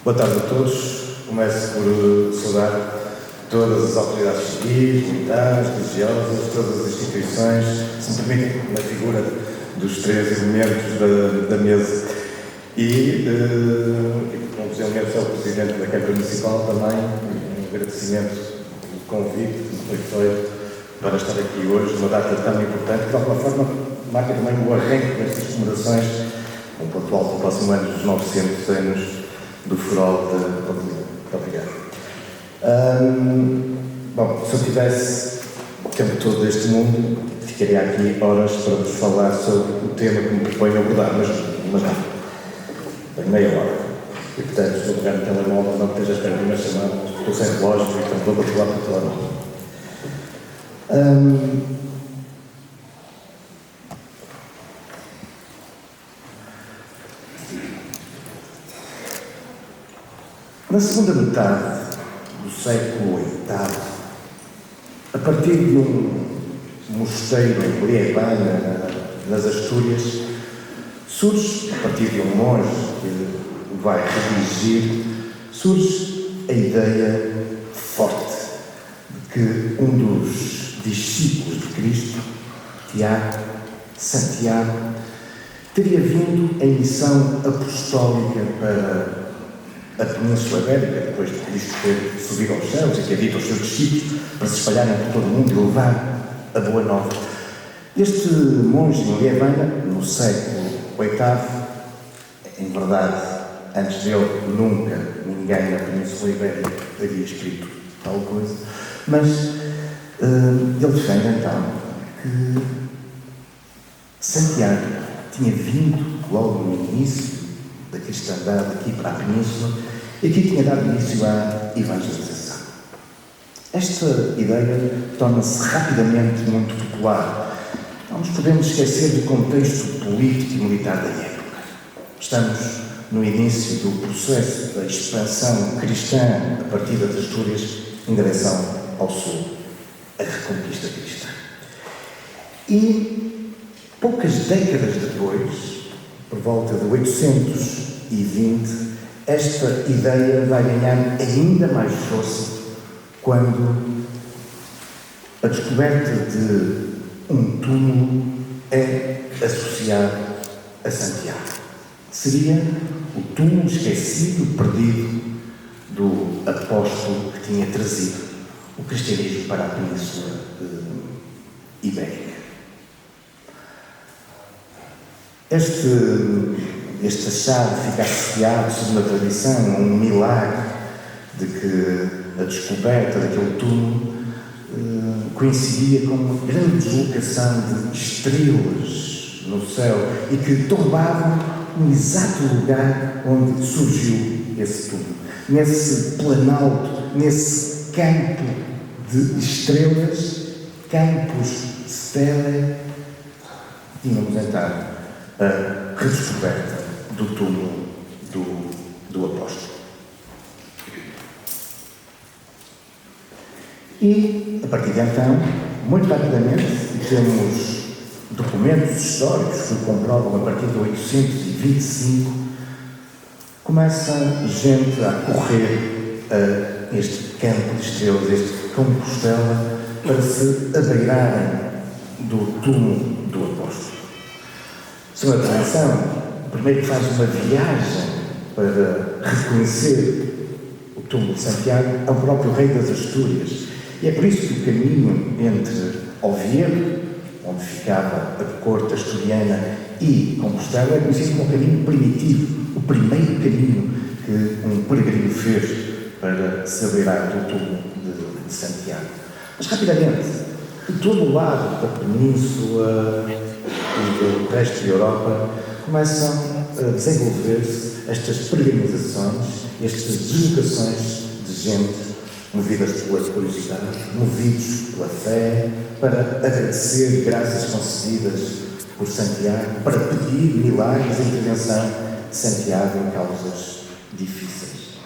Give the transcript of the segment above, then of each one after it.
Boa tarde a todos. Começo por saudar todas as autoridades civis, militares, religiosas, todas as instituições, se me permitem, na figura dos três elementos da mesa. E como os elementos ao Presidente da Câmara Municipal, também um agradecimento do convite que me foi feito para estar aqui hoje, numa data tão importante, que de alguma forma marca também o arranque destas comemorações, um pontual para o próximo ano dos 900 anos do farol de Portugal. Muito obrigado. Bom, se eu tivesse o tempo todo deste mundo, ficaria aqui horas para vos falar sobre o tema que me proponho abordar, mas não. Tenho meia hora. E, portanto, estou a pegar no telemóvel, não esteja a esperar uma chamada, estou sem relógio, então vou controlar para o telemóvel. Na segunda metade do século VIII, a partir de um mosteiro em Liébana, nas Astúrias, surge, a partir de um monge que o vai redigir, surge a ideia forte de que um dos discípulos de Cristo, Santiago, teria vindo em missão apostólica para a Península Ibérica, depois de Cristo ter subido aos céus e ter dito aos seus discípulos para se espalharem por todo o mundo e levar a boa nova. Este monge em Liébana, no século VIII, em verdade, antes dele nunca ninguém na Península Ibérica havia escrito tal coisa, mas ele defende então que Santiago tinha vindo logo no início da cristandade aqui para a Península e aqui tinha dado início à evangelização. Esta ideia torna-se rapidamente muito popular. Não nos podemos esquecer do contexto político e militar da época. Estamos no início do processo da expansão cristã a partir das Astúrias em direção ao sul, a reconquista cristã. E poucas décadas depois, por volta de 820, esta ideia vai ganhar ainda mais força quando a descoberta de um túmulo é associado a Santiago. Seria o túmulo esquecido, perdido, do apóstolo que tinha trazido o cristianismo para a Península Ibérica. Este achado fica associado, segundo a tradição, a um milagre de que a descoberta daquele túmulo coincidia com uma grande deslocação de estrelas no céu e que tombavam no exato lugar onde surgiu esse túmulo. Nesse planalto, nesse campo de estrelas, campus stelae, tínhamos então a redescoberta do túmulo do apóstolo. E, a partir de então, muito rapidamente, temos documentos históricos que comprovam, a partir de 825, começa gente a correr a este campo de estrelas, este Compostela, para se abeirarem do túmulo do apóstolo. Segundo a tradição, o primeiro que faz uma viagem para reconhecer o túmulo de Santiago é o próprio rei das Astúrias. E é por isso que o caminho entre Oviedo, onde ficava a corte asturiana, e Compostela é conhecido como um caminho primitivo, o primeiro caminho que um peregrino fez para se abeirar do túmulo de Santiago. Mas rapidamente, de todo o lado da Península e do resto da Europa, começam a desenvolver-se estas peregrinizações, estas deslocações de gente movidas pela curiosidade, movidos pela fé, para agradecer graças concedidas por Santiago, para pedir milagres e intervenção de Santiago em causas difíceis.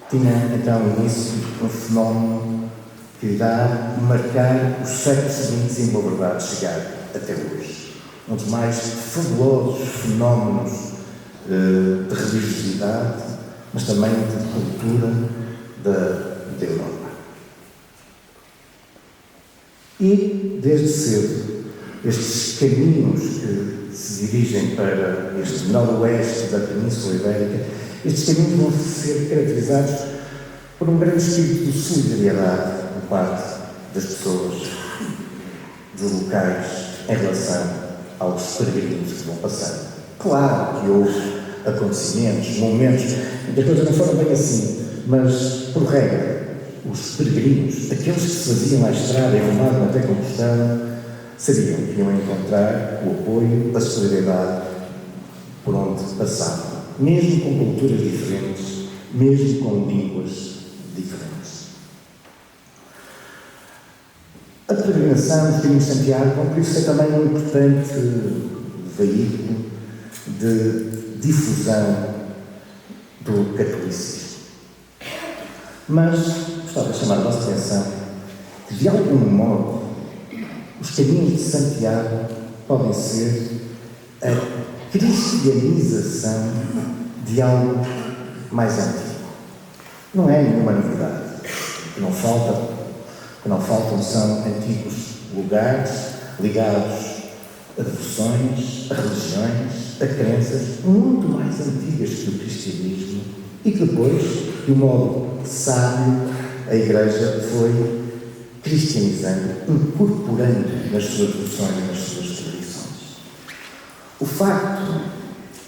Tinha então início um fenómeno que irá marcar os séculos seguintes e, em boa verdade, chegar até hoje. Um dos mais fabulosos fenómenos de religiosidade, mas também de cultura da Europa. E, desde cedo, estes caminhos que se dirigem para este noroeste da Península Ibérica, estes caminhos vão ser caracterizados por um grande espírito de solidariedade por parte das pessoas, dos locais, em relação aos peregrinos que vão passando. Claro que houve acontecimentos, momentos, em que as coisas não foram bem assim, mas, por regra, os peregrinos, aqueles que se faziam à estrada e rumavam até Compostela, sabiam que iam encontrar o apoio, a solidariedade por onde passavam, mesmo com culturas diferentes, mesmo com línguas diferentes. A peregrinação dos caminhos de Santiago vão por isso ser também um importante veículo de difusão do catolicismo. Mas gostava de chamar a nossa atenção que, de algum modo, os caminhos de Santiago podem ser a cristianização de algo mais antigo. Não é nenhuma novidade. O que não faltam são antigos lugares ligados a devoções, a religiões, a crenças muito mais antigas que o cristianismo e que depois, de um modo sábio, a Igreja foi cristianizando, incorporando nas suas devoções, nas suas tradições. O facto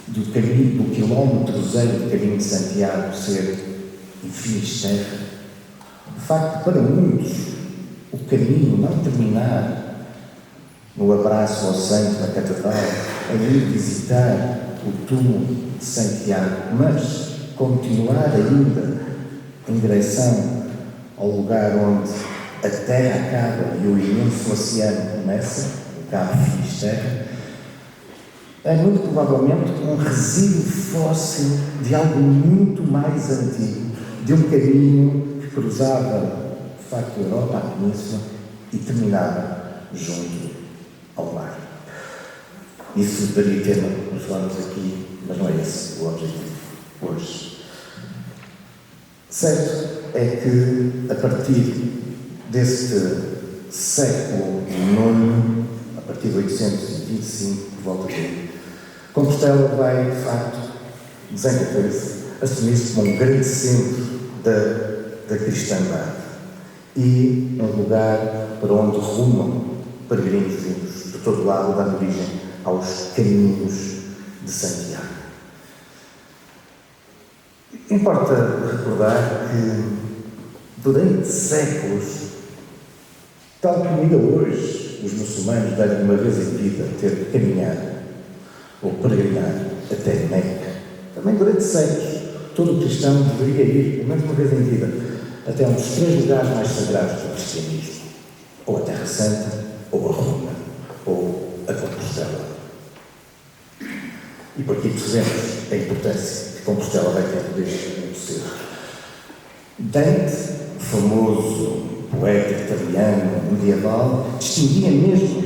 do caminho, do quilómetro zero do caminho de Santiago ser em Finisterra, o facto de, para muitos, o caminho não terminar no abraço ao santo na catedral, em ir visitar o túmulo de Santiago, mas continuar ainda em direção ao lugar onde a terra acaba e o imenso oceano começa, o Cabo Finisterra, é muito provavelmente um resíduo fóssil de algo muito mais antigo, de um caminho que cruzava, de facto, a Europa, a Península, e terminava junto ao mar. Isso daria tema para falarmos aqui, mas não é esse o objetivo hoje. Certo é que, a partir deste século IX, a partir de 825, por volta dele, Compostela vai, de facto, desenvolver-se, assumir-se como um grande centro da cristandade e um lugar para onde rumam peregrinos vindos de todo lado, dando origem aos caminhos de Santiago. Importa recordar que, durante séculos, tal como ainda hoje os muçulmanos devem uma vez em vida ter de caminhar ou peregrinar até Meca, também durante séculos todo cristão deveria ir, pelo menos uma vez em vida, até um dos três lugares mais sagrados do cristianismo, ou a Terra Santa, ou a Roma, ou a Compostela. E por aqui percebemos a importância que Compostela vai ter desde muito cedo. Dante, o famoso poeta italiano medieval, distinguia mesmo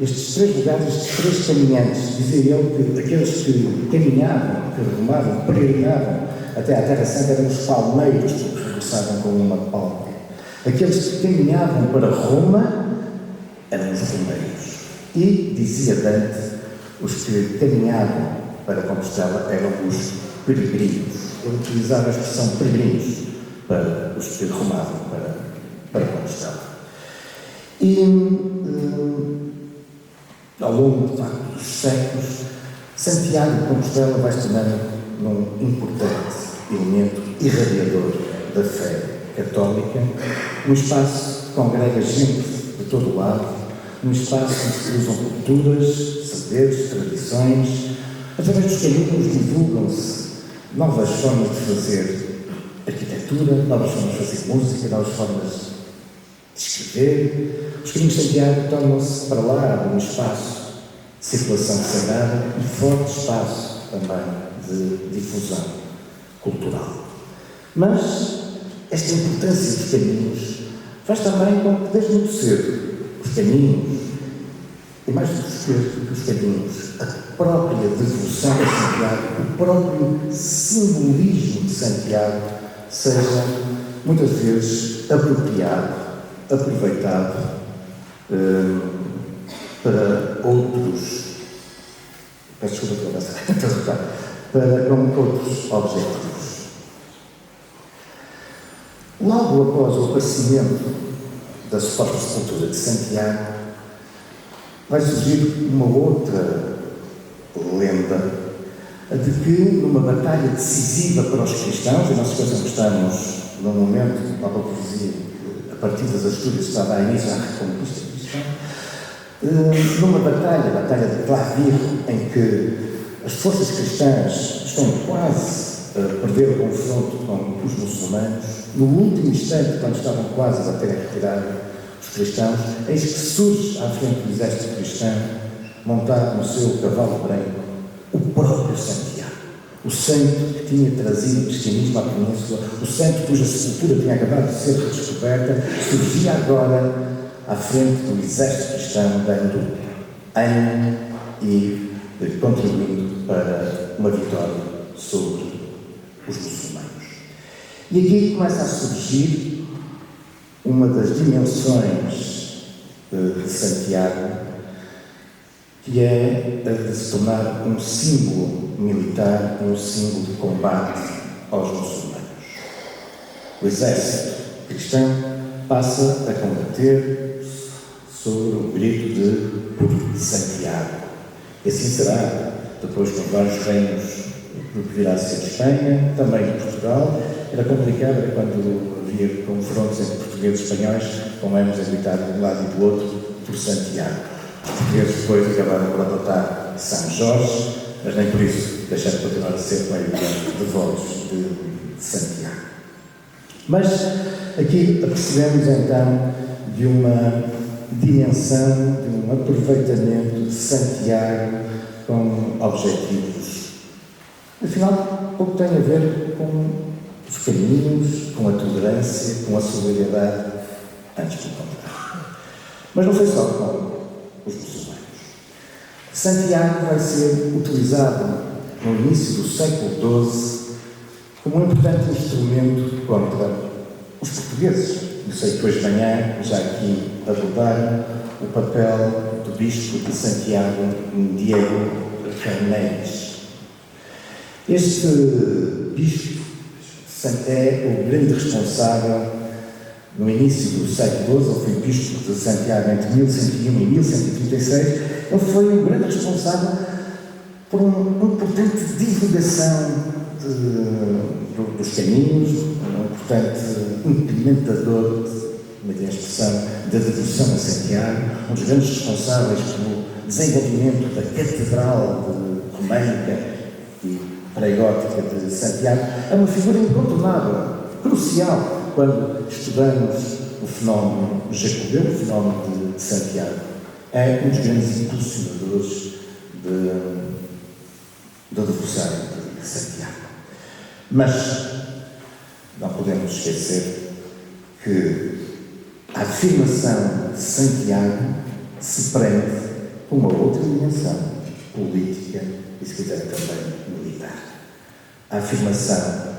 estes três lugares, estes três caminhantes. Dizia ele que aqueles que caminhavam, que rumavam, peregrinavam até à Terra Santa eram os palmeiros que regressavam com uma palma. Aqueles que caminhavam para Roma eram os romeiros. E, dizia Dante, os que caminhavam para Compostela eram os peregrinos. Ele utilizava a expressão peregrinos para os que rumavam para Compostela. E, ao longo, de facto, dos séculos, Santiago de Compostela vai se tornando um importante elemento irradiador da fé católica, um espaço que congrega gente de todo o lado, um espaço onde se cruzam culturas, saberes, tradições. Através dos caminhos divulgam-se novas formas de fazer arquitetura, novas formas de fazer música, novas formas de escrever. Os caminhos de Santiago tornam-se, para lá, um espaço de circulação sagrada e forte espaço também de difusão cultural. Mas esta importância dos caminhos faz também com que, desde muito cedo, os caminhos, e mais do que os caminhos, própria devoção a Santiago, o próprio simbolismo de Santiago, seja muitas vezes apropriado, aproveitado para outros, peço desculpa para outros objetivos. Logo após o aparecimento da suposta sepultura de Santiago, vai surgir uma outra lenda, a de que, numa batalha decisiva para os cristãos, e nós esqueçam que estamos num momento, que o Papa dizia, a partir das Astúrias estava a início à reconquista cristã, numa batalha, a Batalha de Clavijo, em que as forças cristãs estão quase a perder o confronto com os muçulmanos, no último instante, quando estavam quase a bater a retirada os cristãos, eis que surge à frente do exército cristão, montado no seu cavalo branco, o próprio Santiago, o santo que tinha trazido o cristianismo à península, o santo cuja sepultura tinha acabado de ser redescoberta, surgia agora à frente do exército cristão, dando ânimo e contribuindo para uma vitória sobre os muçulmanos. E aqui começa a surgir uma das dimensões de Santiago, que é a de se tornar um símbolo militar, um símbolo de combate aos muçulmanos. O exército cristão passa a combater sobre o grito de por Santiago. E assim será, depois com vários reinos do que virá a ser Espanha, também de Portugal. Era complicado, era quando havia confrontos entre portugueses e espanhóis, como éramos a gritar de um lado e do outro, por Santiago. Os portugueses depois acabaram por adotar São Jorge, mas nem por isso deixaram de continuar a ser meio devotos de Santiago. Mas aqui apercebemos então de uma dimensão, de um aproveitamento de Santiago com objetivos. Afinal, pouco tem a ver com os caminhos, com a tolerância, com a solidariedade, antes do contrário. Mas não foi só com os muçulmanos. Santiago vai ser utilizado no início do século XII como um importante instrumento contra os portugueses. Eu sei que hoje de manhã já aqui abordaram o papel do bispo de Santiago, Diego Reneis. Este bispo é o grande responsável, no início do século XII, ele foi bispo de Santiago entre 1101 e 1136, ele foi um grande responsável por uma importante divulgação dos caminhos, um importante implementador, como é a expressão, da devoção a Santiago, um dos grandes responsáveis pelo desenvolvimento da Catedral Românica e pregótica de Santiago. É uma figura incontornável, crucial, quando estudamos o fenómeno jacobeu, o fenómeno de Santiago. É um dos grandes impulsionadores da devoção de Santiago. Mas não podemos esquecer que a afirmação de Santiago se prende com uma outra dimensão política e, se quiser, também militar. A afirmação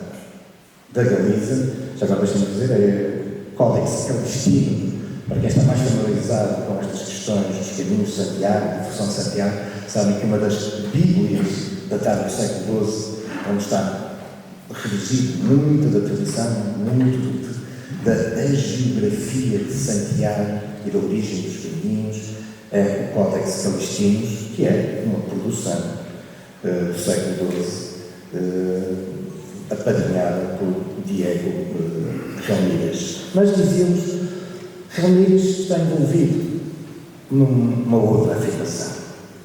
da Galiza, já agora deixem-me dizer, é Codex Calistino, para quem está mais familiarizado com estas questões dos caminhos de Santiago, da devoção de Santiago, sabem que uma das Bíblias datadas do século XII, onde está redigido muito da tradição, muito da geografia de Santiago e da origem dos caminhos, é o Codex Calistino, que é uma produção do século XII, apadrinhada por Diego Ramírez. Mas dizíamos, Ramírez está envolvido numa outra afirmação,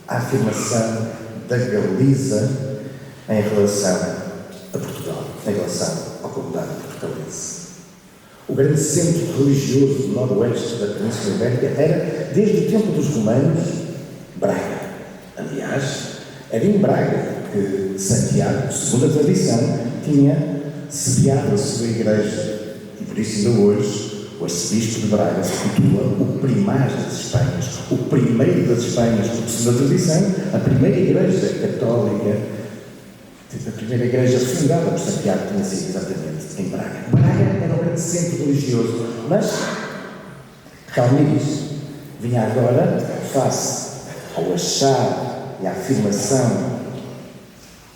a afirmação da Galiza em relação a Portugal, em relação ao comunidade portuguesa. O grande centro religioso do noroeste da Península Ibérica era, desde o tempo dos romanos, Braga. Aliás, era em Braga que Santiago, segundo a tradição, tinha sediado a sua igreja. E por isso, ainda hoje, O arcebispo de Braga se cultua o primaz das Espanhas, o primeiro das Espanhas, porque se na tradição, a primeira igreja católica, a primeira igreja fundada por Santiago tinha sido exatamente em Braga. Braga era o grande centro religioso, mas Calmiris vinha agora, face ao achar e à afirmação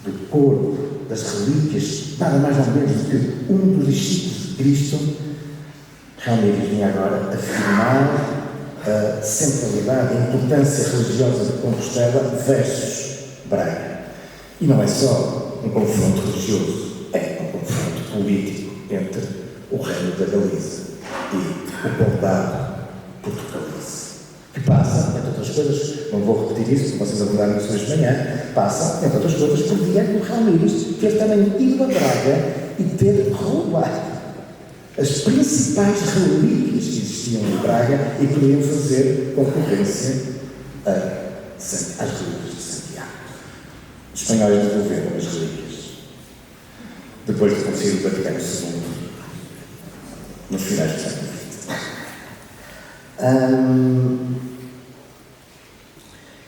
do corpo, das relíquias, nada mais ou menos do que um dos discípulos de Cristo. Calmiris vinha agora afirmar a centralidade, a importância religiosa de Compostela versus Braga. E não é só um confronto religioso, é um confronto político entre o reino da Galiza e o condado português, que passa, entre outras coisas, não vou repetir isso, porque vocês abordaram isso hoje de manhã, passa, entre outras coisas, por diante do Calmiris ter também ido a Braga e ter roubado as principais relíquias que existiam em Braga e podiam fazer concorrência às relíquias de Santiago. Os espanhóis devolveram as relíquias depois do Concílio Vaticano II, nos finais do século XX.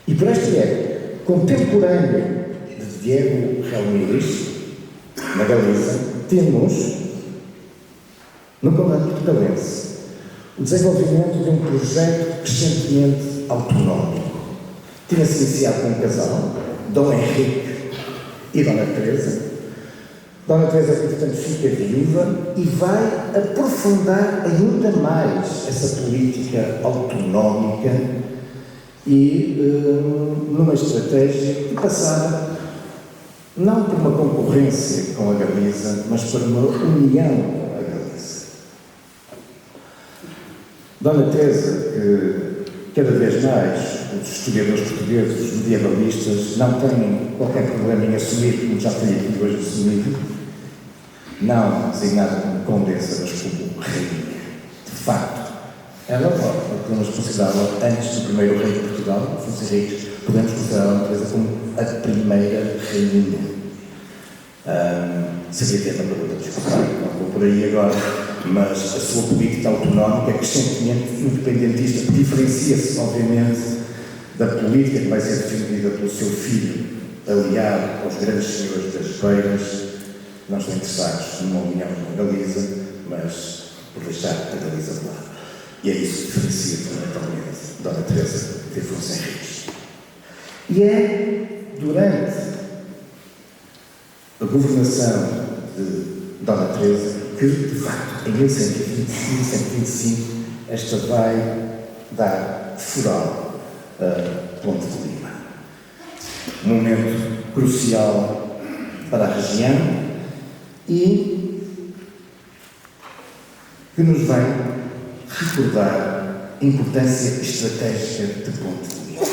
E por esta época, contemporâneo de Diego Calmiris, na Galiza, temos no condado portugalense o desenvolvimento de um projeto crescentemente autonómico. Tinha-se iniciado com um casal, Dom Henrique e Dona Teresa. Dona Teresa, portanto, fica viúva e vai aprofundar ainda mais essa política autonómica e numa estratégia que passava não por uma concorrência com a Galiza, mas por uma união com a Galiza. Dona Teresa, que cada vez mais os historiadores portugueses, os medievalistas, não têm qualquer problema em assumir, como já tem aqui hoje assumido, não designada como condessa, mas como rainha. De facto, ela podemos considerá-la, antes do primeiro rei de Portugal, Afonso Henriques, podemos considerá-la uma coisa como a primeira rainha. Seria tema para outra discussão, não vou por aí agora, mas a sua política autonómica, crescentemente independentista, diferencia-se, obviamente, da política que vai ser defendida pelo seu filho, aliado aos grandes senhores das beiras. Não estão interessados numa união com a Galiza, mas por deixar a Galiza de lado. E é isso que diferencia fundamentalmente Dona Teresa de Afonso Henriques. E é durante a governação de Dona Teresa que, de facto, em 1125, esta vai dar furor a Ponte de Lima. Um momento crucial para a região e que nos vai recordar a importância estratégica de Ponte de Lima.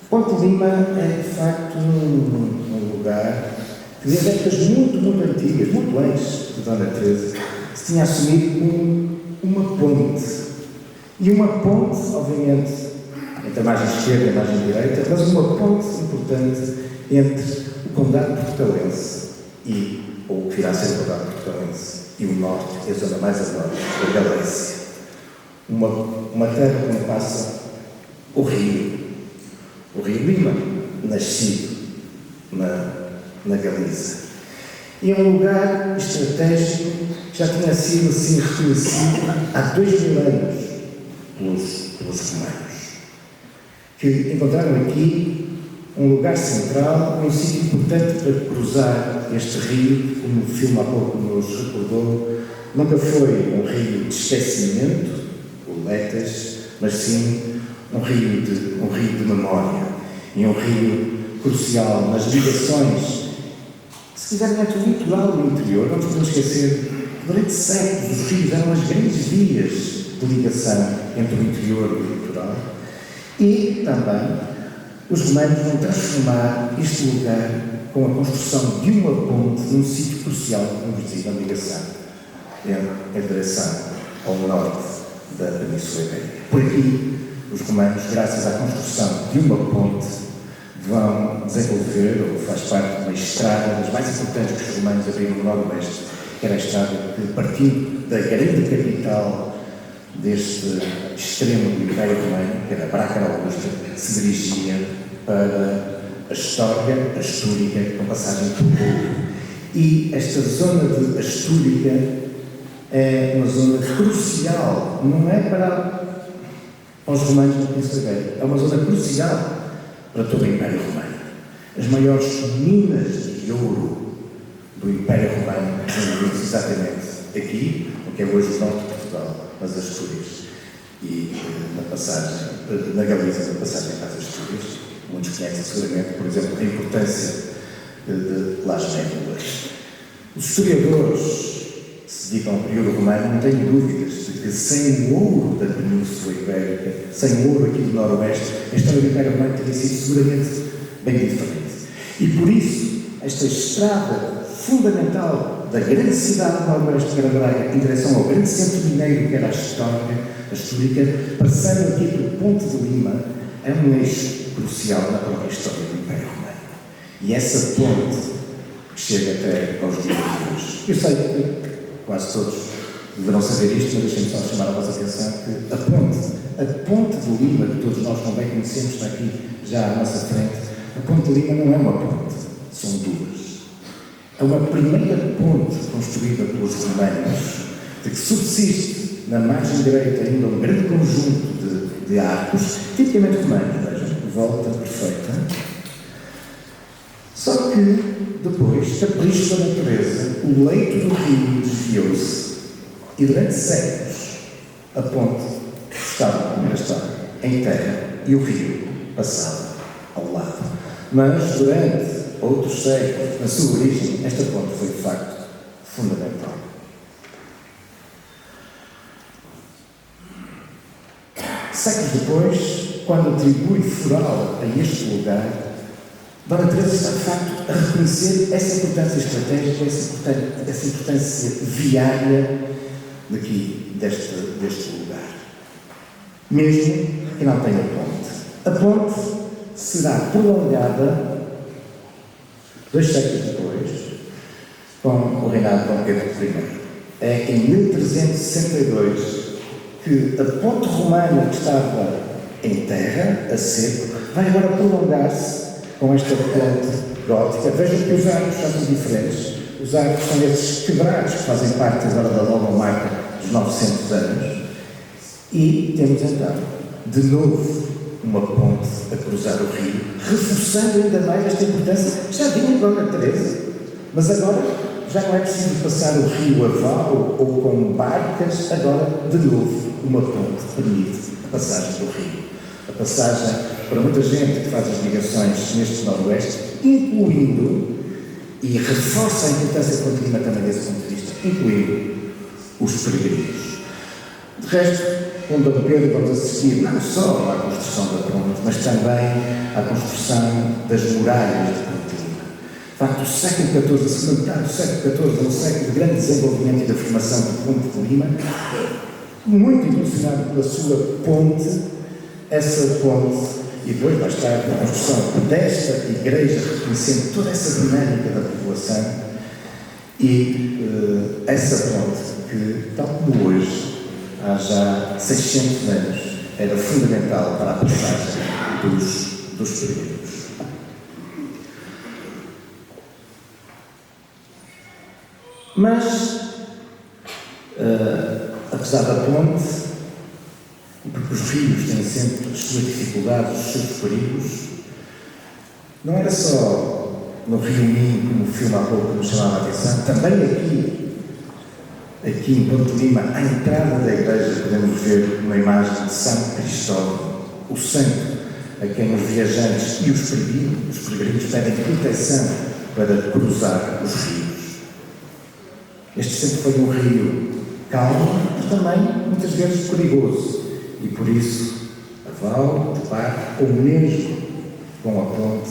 Ponte de Lima é, de facto, um lugar que, desde épocas muito antigas, muito antes de Dona Teresa, se tinha assumido como uma ponte. E uma ponte, obviamente, entre a margem esquerda e a margem direita, mas uma ponte importante entre o condado portugalense e ou o que virá a ser o condado portugalense e o norte, e a zona mais a norte, a Galécia. Uma terra onde passa o Rio Lima, nascido na Galiza. E é um lugar estratégico que já tinha sido assim reconhecido há 2000 anos pelos romanos, que encontraram aqui um lugar central, um sítio importante para cruzar este rio, como o filme há pouco nos recordou. Nunca foi um rio de esquecimento, o Letas, mas sim um rio de memória, e um rio crucial nas ligações, se quiserem, entre o litoral e o interior. Não podemos esquecer que durante séculos os rios eram as grandes vias de ligação entre o interior e o litoral, e também os romanos vão transformar este lugar com a construção de uma ponte num sítio crucial, como dizia, na ligação em direção ao norte da Península Ibérica. Por aqui, os romanos, graças à construção de uma ponte, vão desenvolver, ou faz parte de uma estrada das mais importantes que os romanos abriram no Noroeste, que era a estrada que, partindo da grande capital deste extremo do Império Romano, que era Braca Augusta, se dirigia para a Astorga, Astúrica, com passagem pelo Douro. E esta zona de Astúrica é uma zona crucial, não é para os romanos da Península Ibérica, é uma zona crucial para todo o Império Romano. As maiores minas de ouro do Império Romano são exatamente aqui, o que é hoje o norte de Portugal, as Astúrias. E na passagem, na Galiza, na passagem para as Astúrias, muitos conhecem seguramente, por exemplo, a importância de Las Médulas. Os historiadores que se dedicam ao período romano não têm dúvidas de que sem o ouro da Península Ibérica, sem o ouro aqui do Noroeste, a história do Império Romano teria sido seguramente bem diferente. E por isso, esta estrada fundamental da grande cidade do Noroeste, que era Braga, em direção ao grande centro mineiro, que era a Astúrica, passando aqui pelo Ponte de Lima, é um eixo crucial na própria história do Império Romano. E essa ponte que chega até aos dias de hoje. Eu sei que quase todos deverão saber isto, mas deixem-me só chamar a vossa atenção que a ponte de Lima, que todos nós também conhecemos, está aqui já à nossa frente, a ponte de Lima não é uma ponte, são duas. É uma primeira ponte construída pelos romanos, de que subsiste na margem direita ainda um grande conjunto de arcos, tipicamente romanos, vejam, volta perfeita. Só que, depois, capricho da natureza, o leito do rio desviou-se e, durante séculos, a ponte estava, como estava, em terra e o rio passava ao lado. Mas, durante outros séculos, na sua origem, esta ponte foi, de facto, fundamental. Séculos depois, quando atribui Foral a este lugar, Dona Teresa está, de facto, a reconhecer essa importância estratégica, essa importância viária deste lugar. Mesmo que não tenha ponte. A ponte será prolongada 2 séculos depois, com o reinado de Dom Pedro I. É em 1362 que a ponte romana que estava em terra, a seco, vai agora prolongar-se com esta ponte gótica. Vejam que os arcos já são diferentes. Os arcos são esses quebrados que fazem parte agora da nova marca dos 900 anos. E temos então, de novo, uma ponte a cruzar o rio, reforçando ainda mais esta importância. Já vinha Dona Teresa, mas agora já não é preciso passar o rio a vau ou com barcas, agora, de novo, uma ponte permite a passagem do rio. A passagem para muita gente que faz as ligações neste Noroeste, incluindo, e reforça a importância contínua também desse ponto de vista, incluindo os peregrinos. De resto, com Dom Pedro vamos assistir não só à construção da ponte, mas também à construção das muralhas de Ponte de Lima. De facto, o século XIV, a segunda metade do século XIV, é um século de grande desenvolvimento e de afirmação do Ponte de Lima, muito impulsionado pela sua ponte, essa ponte, e depois, mais tarde, a construção desta igreja, reconhecendo toda essa dinâmica da população, e essa ponte que, tal como hoje, há já 600 anos, era fundamental para a passagem dos peregrinos. Mas, apesar da ponte, porque os rios têm sempre as suas dificuldades, os seus perigos, não era só no Rio Minho, como o filme há pouco nos chamava a atenção, também aqui em Ponte de Lima, à entrada da igreja, podemos ver uma imagem de São Cristóvão, o santo a quem os viajantes e os peregrinos pedem proteção para cruzar os rios. Este sempre foi um rio calmo, mas também muitas vezes perigoso. E por isso, a vau, de barco, ou mesmo com a ponte,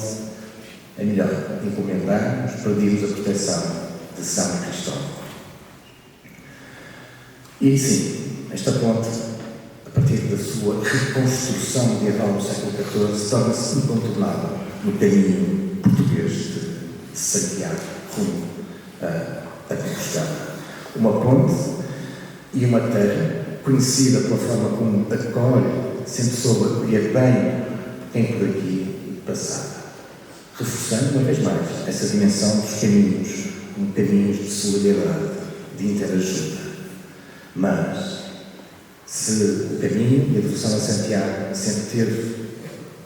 é melhor encomendar os perdidos a proteção de São Cristóvão. E sim, esta ponte, a partir da sua reconstrução medieval no século XIV, torna-se incontornável no caminho português de Santiago rumo a Compostela. uma ponte e uma terra, conhecida pela forma como acolhe, sempre soube acolher bem quem por aqui passava. Reforçando uma vez mais essa dimensão dos caminhos, como caminhos de solidariedade, de interajuda. Mas, se o caminho e a devoção a Santiago sempre teve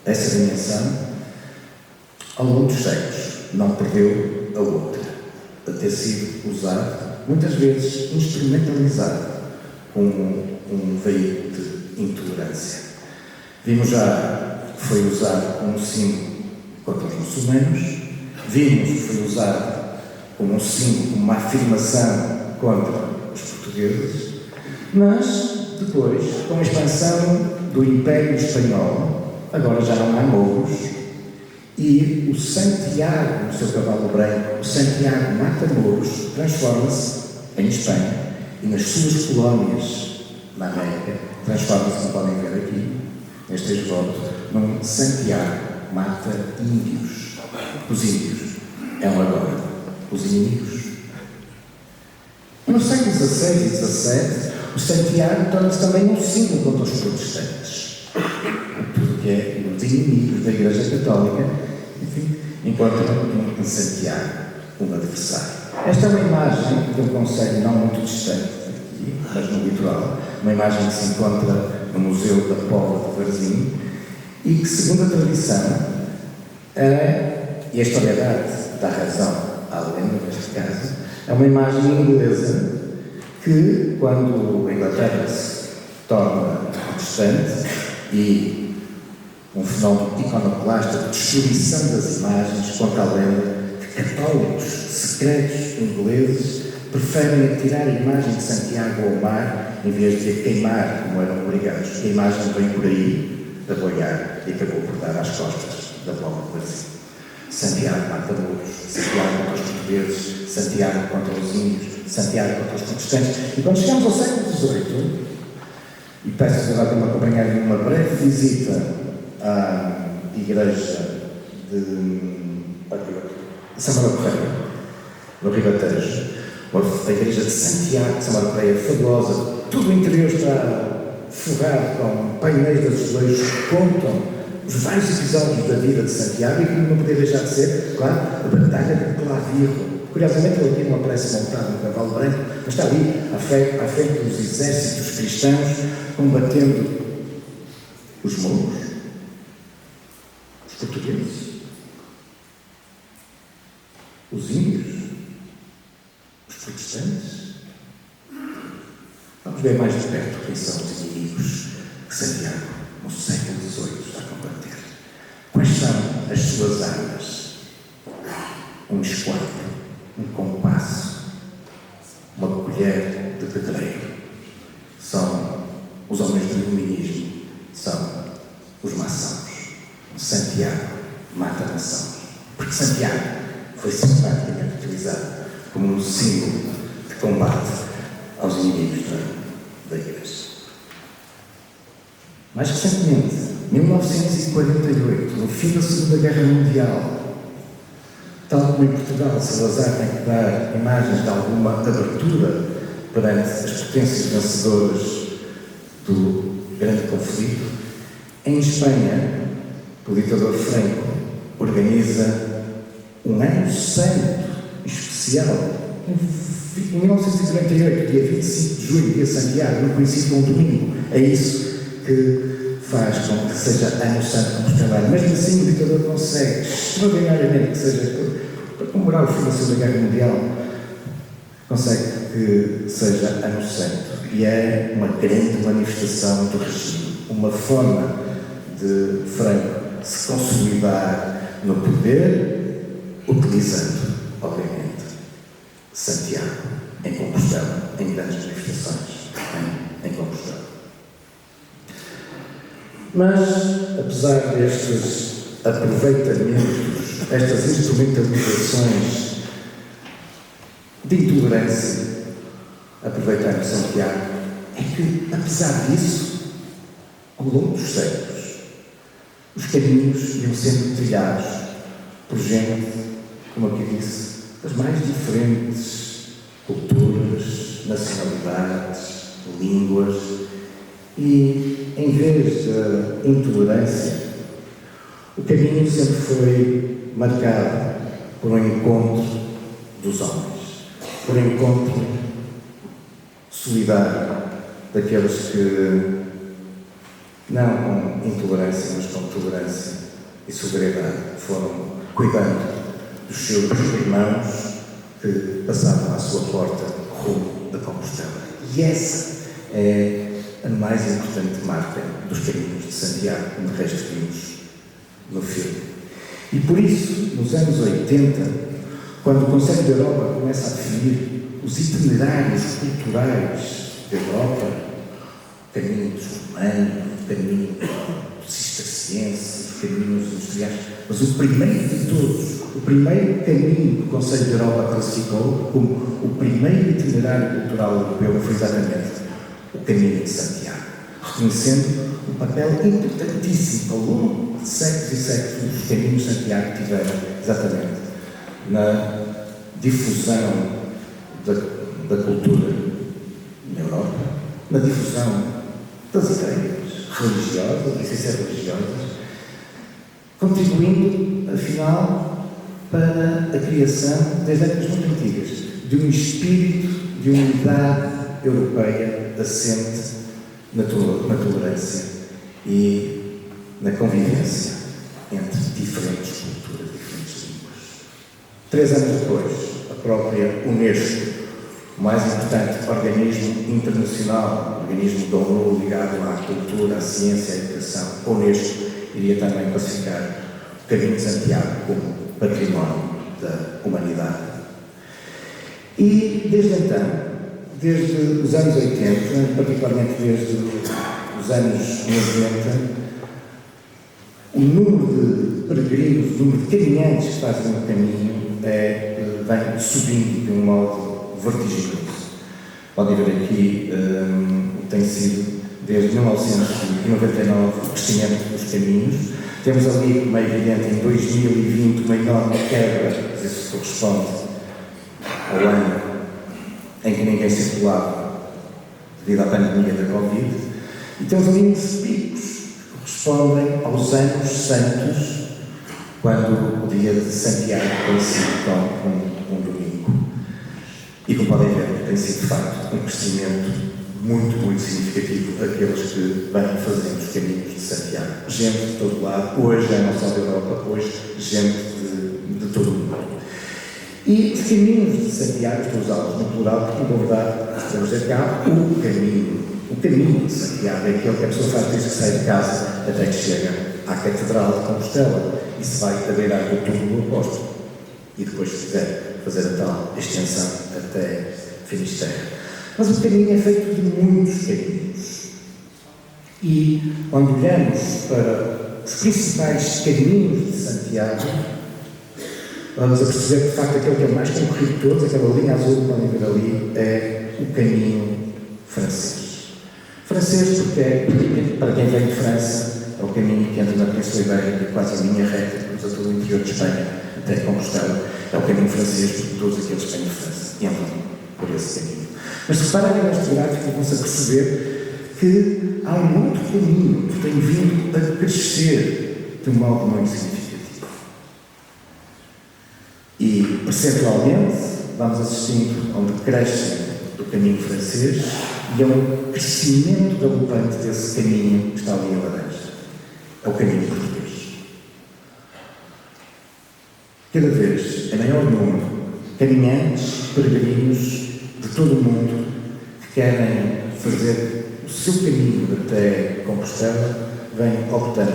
essa dimensão, ao longo dos séculos não perdeu a outra, a ter sido usado, muitas vezes instrumentalizado, como um veículo de intolerância. Vimos já que foi usado como um símbolo contra os muçulmanos, vimos que foi usado como um símbolo, como uma afirmação contra os portugueses, mas depois, com a expansão do Império Espanhol, agora já não há mouros, e o Santiago, no seu cavalo branco, o Santiago mata-mouros, transforma-se em Espanha e nas suas colónias na América, transforma-se, como podem ver aqui, neste esboço, num Santiago mata índios. Os índios eram agora os inimigos. No século XVI e XVII, o Santiago torna-se também um símbolo contra os protestantes, porque os inimigos da Igreja Católica, enfim, encontram em Santiago um adversário. Esta é uma imagem de um concelho não muito distante aqui, mas no litoral, uma imagem que se encontra no Museu da Póvoa de Varzim e que, segundo a tradição, e a historiedade dá razão à lenda, neste caso, é uma imagem inglesa que, quando a Inglaterra se torna protestante e um fenómeno iconoclasta de destruição das imagens, contra a lenda que católicos secretos ingleses preferem tirar a imagem de Santiago ao mar em vez de a queimar, como eram obrigados. A imagem veio por aí a boiar e acabou por dar às costas da Póvoa de Varzim. Santiago mata-mouros, Santiago contra os portugueses, Santiago contra os índios, Santiago contra os protestantes. E quando chegamos ao século XVIII, e peço-vos agora que me acompanharem numa breve visita à igreja de Samara Correia, no Ribatejo, a igreja de Santiago de Samara Correia é fabulosa, todo o interior está forrado com painéis de azulejos que contam os vários episódios da vida de Santiago e que não poderia deixar de ser, claro, a batalha de Clavijo. Curiosamente, ele aqui não aparece montado no cavalo branco, mas está ali à frente dos exércitos cristãos combatendo os mouros, os portugueses, os índios, os protestantes. Vamos ver mais de perto quem são os inimigos que Santiago, no século XVIII, está a combater. Quais são as suas armas? Um esquadro, um compasso, uma colher de pedreiro. São os homens do iluminismo, são os maçons. Santiago mata maçons. Porque Santiago foi sistematicamente utilizado como um símbolo de combate aos inimigos da Igreja. Mais recentemente, 1948, no fim da Segunda Guerra Mundial, tal como em Portugal, Salazar tem que dar imagens de alguma abertura perante as potências vencedoras do grande conflito, em Espanha, o ditador Franco organiza um ano santo especial. Em 1948, dia 25 de julho, dia Santiago, no princípio um domingo. É isso que faz com que seja ano santo compostelano. Mesmo assim, o ditador consegue extraordinariamente que seja, para comemorar o fim da Segunda Guerra Mundial, consegue que seja ano santo. E é uma grande manifestação do regime, uma forma de Franco se consolidar no poder, utilizando, obviamente, Santiago em Compostela, em grandes manifestações em Compostela. Mas, apesar destes aproveitamentos, estas instrumentalizações de intolerância, aproveitando Santiago, é que, apesar disso, ao longo dos séculos, os caminhos iam sendo trilhados por gente, como aqui disse, das mais diferentes culturas, nacionalidades, línguas, e em vez da intolerância, o caminho sempre foi marcado por um encontro dos homens, por um encontro solidário daqueles que, não com intolerância, mas com tolerância e solidariedade, foram cuidando dos seus irmãos que passavam à sua porta rumo da Compostela. E essa é a mais importante marca dos caminhos de Santiago, como de resto vimos no filme. E por isso, nos anos 80, quando o Conselho da Europa começa a definir os itinerários culturais da Europa, o caminho dos romanos, o caminho dos cistercienses, os caminhos industriais, mas o primeiro de todos, o primeiro caminho que o Conselho da Europa classificou como o primeiro itinerário cultural europeu foi exatamente o caminho de Santiago, reconhecendo o papel importantíssimo ao longo de séculos e séculos dos caminhos de Santiago tiveram exatamente na difusão da cultura na Europa, na difusão das ideias religiosas, licenças religiosas, contribuindo, afinal, para a criação, desde épocas muito antigas, de um espírito de unidade europeia assente na tolerância e na convivência entre diferentes culturas, diferentes línguas. 3 anos depois, a própria Unesco, o mais importante organismo internacional, organismo da ONU ligado à cultura, à ciência, à educação, a Unesco iria também classificar o Caminho de Santiago como património da humanidade. E desde então, desde os anos 80, particularmente desde os anos 90, o número de peregrinos, o número de caminhantes que fazem o caminho vem subindo de um modo vertiginoso. Podem ver aqui, tem sido desde 1999 o crescimento dos caminhos. Temos ali, como é evidente, em 2020 uma enorme quebra, isso corresponde ao ano em que ninguém circulava devido à pandemia da Covid, e temos ali uns picos que correspondem aos anos santos, quando o dia de Santiago coincide com um domingo. E como podem ver, tem sido de facto um crescimento muito significativo aqueles que vêm fazendo os caminhos de Santiago. Gente de todo lado, hoje é não só da Europa, hoje gente de todo o mundo. E os caminhos de Santiago, estou a usá-los no plural, porque na verdade estamos a cá o caminho de Santiago é aquele que a pessoa faz desde que sai de casa até que chega à Catedral de Compostela e se vai adeirar do túmulo do apóstolo. E depois, se quiser, fazer a tal extensão até Finisterre. Mas o caminho é feito de muitos caminhos. E quando olhamos para os principais caminhos de Santiago, vamos a perceber que, de facto, aquele que é mais concorrido de todos, aquela linha azul que podem ver ali, é o caminho francês. Francês porque, para quem vem de França, é o caminho que entra na Península Ibérica, quase a linha reta, que cruza todo o interior de Espanha, até Compostela. É o caminho francês porque todos aqueles que vêm de França entram por esse caminho. Mas se repararem neste gráfico, vão-se a perceber que há um outro caminho que tem vindo a crescer de um modo muito significativo. E, percentualmente, vamos assistindo a um decréscimo do caminho francês e a um crescimento galopante desse caminho que está ali em laranja. É o caminho português. Cada vez é maior número de caminhantes, peregrinos de todo o mundo que querem fazer o seu caminho até Compostela, vêm optando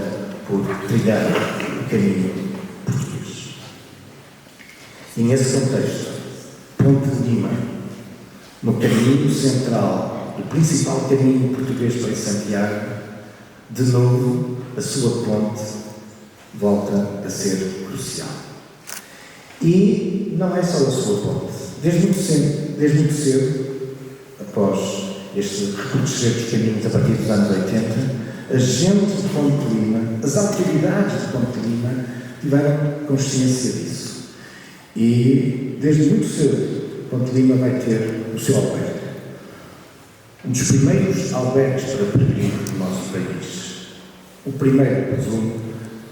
por trilhar o caminho português. E nesse contexto, Ponte de Lima, no caminho central, o principal caminho português para Santiago, de novo a sua ponte volta a ser crucial. E não é só a sua ponte. Desde muito cedo, após este reconhecer dos caminhos a partir dos anos 80, a gente de Ponte de Lima, as autoridades de Ponte de Lima, tiveram consciência disso. E desde muito cedo, Ponte de Lima vai ter o seu albergue. Um dos primeiros albergues para peregrinos do nosso país. O primeiro, presumo,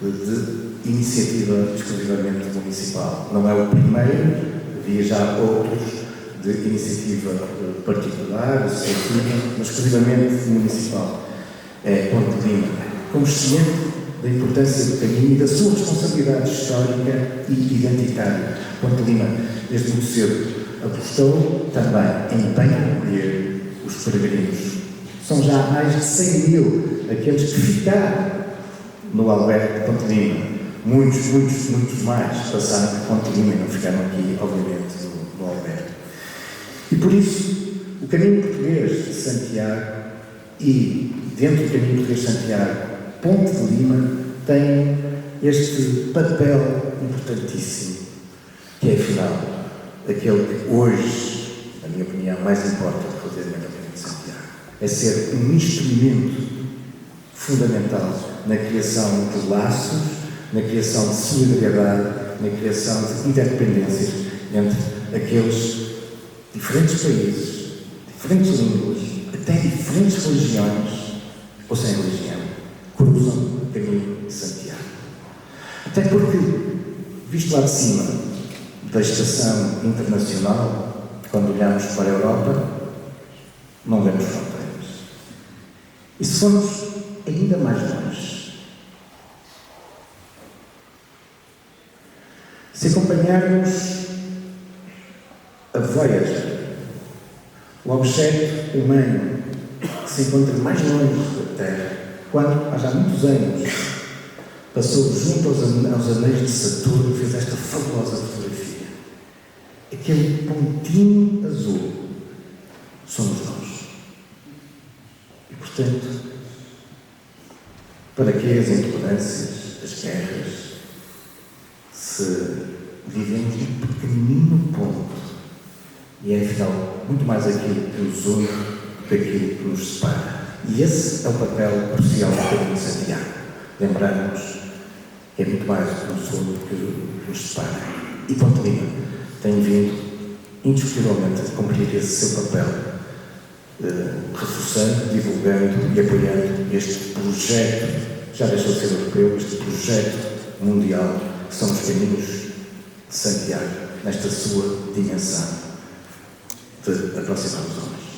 de iniciativa exclusivamente municipal. Não é o primeiro, havia já outros de iniciativa particular, associativa, mas exclusivamente municipal. É Ponte de Lima, consciente da importância do caminho e da sua responsabilidade histórica e identitária. Ponte de Lima, desde muito cedo, apostou também em bem acolher os peregrinos. São já mais de 100 mil aqueles que ficaram no albergue de Ponte de Lima. Muitos mais passaram por Ponte de Lima e não ficaram aqui, obviamente, no albergue. E por isso, o caminho português de Santiago e, dentro do caminho português de Santiago, Ponte de Lima tem este papel importantíssimo, que é, afinal, aquele que hoje, na minha opinião, mais importa relativamente ao caminho de Santiago. É ser um instrumento fundamental na criação de laços, na criação de solidariedade, na criação de interdependências entre aqueles diferentes países, diferentes línguas, até diferentes religiões, ou sem religião, cruzam o caminho de Santiago. Até porque, visto lá de cima da estação internacional, quando olhamos para a Europa, não vemos fronteiras. E se formos ainda mais longe, se acompanharmos a Voyager, o objeto humano que se encontra mais longe da Terra, quando, há já muitos anos, passou junto aos anéis de Saturno e fez esta fabulosa fotografia. Aquele pontinho azul somos nós. E, portanto, para que as intolerâncias, as guerras, se vivemos um pequenino ponto, e é, afinal, muito mais aquilo que nos une do que aquilo que nos separa. E esse é o papel crucial do caminho de Santiago. Lembrarmos que é muito mais do que nos une do que nos separa. E Ponte de Lima tem vindo, indiscutivelmente, a cumprir esse seu papel, reforçando, divulgando e apoiando este projeto, já deixou de ser europeu, este projeto mundial, que são os caminhos de Santiago, nesta sua dimensão de aproximar os homens.